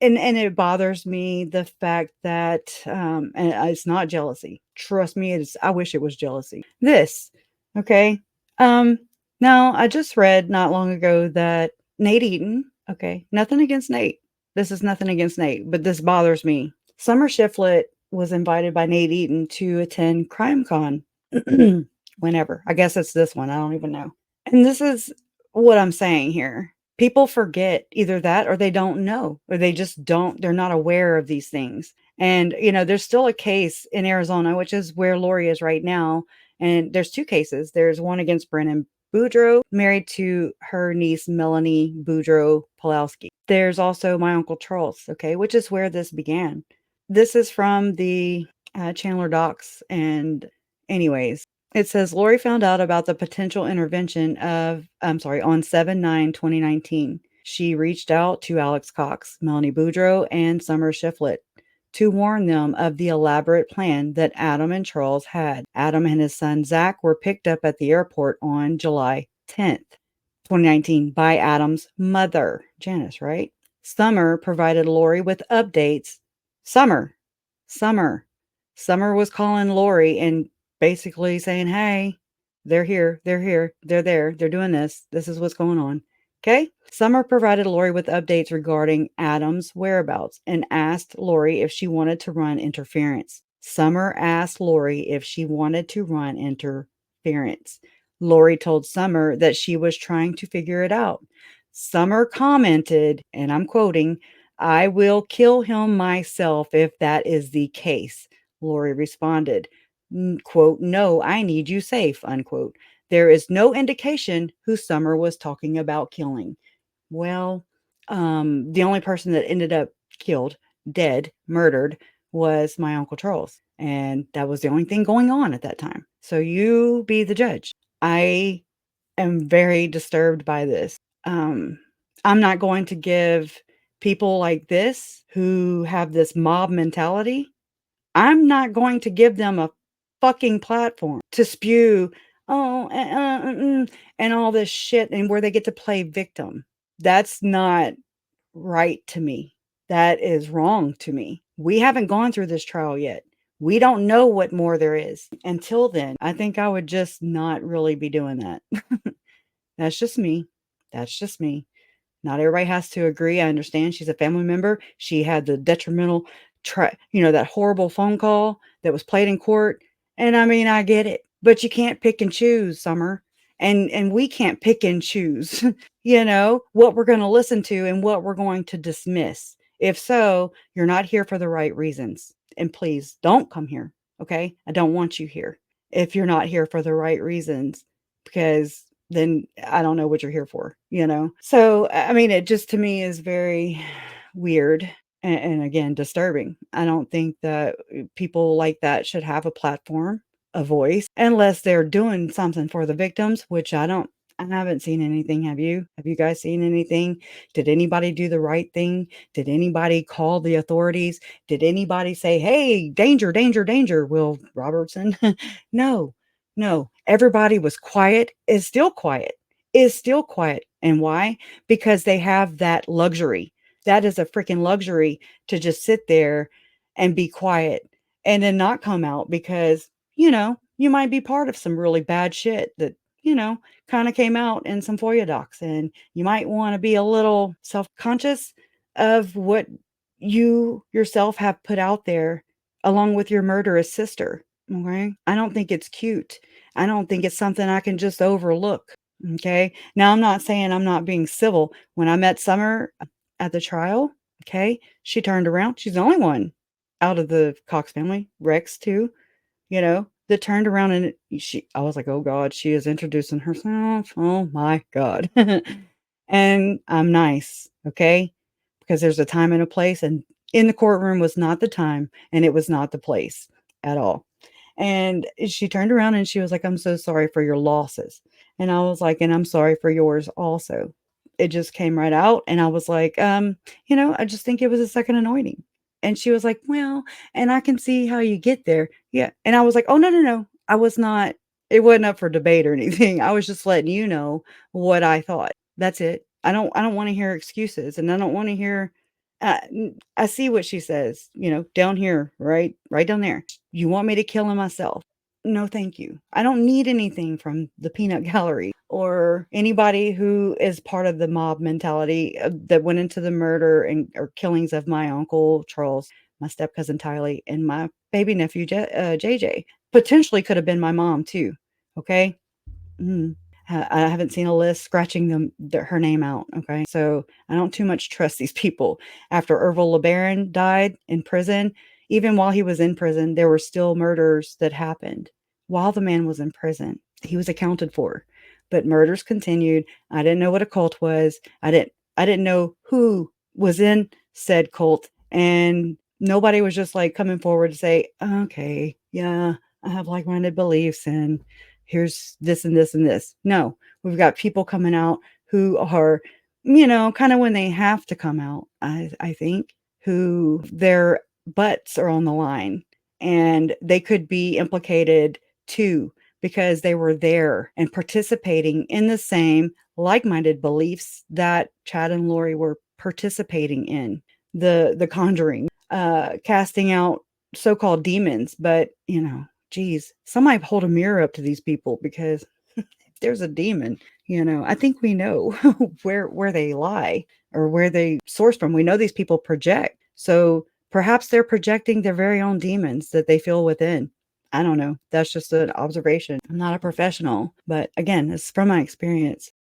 And it bothers me the fact that, and it's not jealousy. Trust me, I wish it was jealousy. This, okay? Um, Now I just read not long ago that Nate Eaton, okay, nothing against Nate. This is nothing against Nate, but this bothers me. Summer Shiflet was invited by Nate Eaton to attend CrimeCon whenever. I guess it's this one. I don't even know. And this is what I'm saying here. People forget either that or they don't know, or they just don't, they're not aware of these things. And, there's still a case in Arizona, which is where Lori is right now. And there's two cases. There's one against Brennan Boudreaux, married to her niece, Melanie Boudreaux Pulowski. There's also my Uncle Charles, okay, which is where this began. This is from the Chandler Docs. And, anyways, it says Lori found out about the potential intervention on 7/9/2019. She reached out to Alex Cox, Melanie Boudreaux, and Summer Shiflet to warn them of the elaborate plan that Adam and Charles had. Adam and his son Zach were picked up at the airport on July 10th, 2019 by Adam's mother, Janice, right? Summer provided Lori with updates. Summer, Summer, Summer was calling Lori and basically saying, "Hey, they're here, they're there, they're doing this. This is what's going on." Okay? Summer provided Lori with updates regarding Adam's whereabouts and asked Lori if she wanted to run interference. Summer asked Lori if she wanted to run interference. Lori told Summer that she was trying to figure it out. Summer commented, and I'm quoting, "I will kill him myself if that is the case." Lori responded, quote, "No, I need you safe," unquote. There is no indication who Summer was talking about killing. Well, the only person that ended up killed, dead, murdered, was my Uncle Charles. And that was the only thing going on at that time. So you be the judge. I am very disturbed by this. Um, I'm not going to give people like this who have this mob mentality, I'm not going to give them a fucking platform to spew, "Oh, and all this shit," and where they get to play victim. That's not right to me. That is wrong to me. We haven't gone through this trial yet. We don't know what more there is. Until then, I think I would just not really be doing that. That's just me. That's just me. Not everybody has to agree. I understand she's a family member. She had the detrimental that horrible phone call that was played in court. And I mean, I get it. But you can't pick and choose, Summer. And we can't pick and choose, what we're going to listen to and what we're going to dismiss. If so, you're not here for the right reasons. And please don't come here. Okay? I don't want you here if you're not here for the right reasons, because then I don't know what you're here for. So, I mean, it just to me is very weird and again, disturbing. I don't think that people like that should have a platform, a voice, unless they're doing something for the victims, which I haven't seen anything. Have you? Have you guys seen anything? Did anybody do the right thing? Did anybody call the authorities? Did anybody say, "Hey, danger, danger, danger, Will Robertson"? No, no. Everybody was quiet, is still quiet, is still quiet. And why? Because they have that luxury. That is a freaking luxury to just sit there and be quiet and then not come out because, you might be part of some really bad shit that, kind of came out in some FOIA docs. And you might want to be a little self-conscious of what you yourself have put out there along with your murderous sister. Okay. I don't think it's cute. I don't think it's something I can just overlook. Okay. Now, I'm not saying I'm not being civil. When I met Summer at the trial, okay, she turned around. She's the only one out of the Cox family, Rex too, that turned around and I was like, "Oh God, she is introducing herself. Oh my God." And I'm nice, okay? Because there's a time and a place, and in the courtroom was not the time, and it was not the place at all. And she turned around and she was like, "I'm so sorry for your losses." And I was like, "And I'm sorry for yours also." It just came right out. And I was like, I just think it was a second anointing. And she was like, "Well, and I can see how you get there." Yeah. And I was like, "Oh, no, no, no. I was not, it wasn't up for debate or anything. I was just letting you know what I thought. That's it. I don't want to hear excuses and I don't want to hear I see what she says, down here, right down there. You want me to kill him myself? No, thank you. I don't need anything from the peanut gallery or anybody who is part of the mob mentality that went into the murder and or killings of my uncle Charles, my step cousin Tylee, and my baby nephew JJ. Potentially could have been my mom too. Okay. Mm. I haven't seen a list scratching her name out, okay? So, I don't too much trust these people. After Ervil LeBaron died in prison, even while he was in prison, there were still murders that happened while the man was in prison. He was accounted for, but murders continued. I didn't know what a cult was. I didn't know who was in said cult, and nobody was just, like, coming forward to say, "Okay, yeah, I have like-minded beliefs, and here's this and this and this." No, we've got people coming out who are, kind of when they have to come out, I think, who their butts are on the line and they could be implicated too because they were there and participating in the same like-minded beliefs that Chad and Lori were participating in. The conjuring, casting out so-called demons, but geez, somebody hold a mirror up to these people because if there's a demon, I think we know where they lie or where they source from. We know these people project. So perhaps they're projecting their very own demons that they feel within. I don't know. That's just an observation. I'm not a professional, but again, it's from my experience.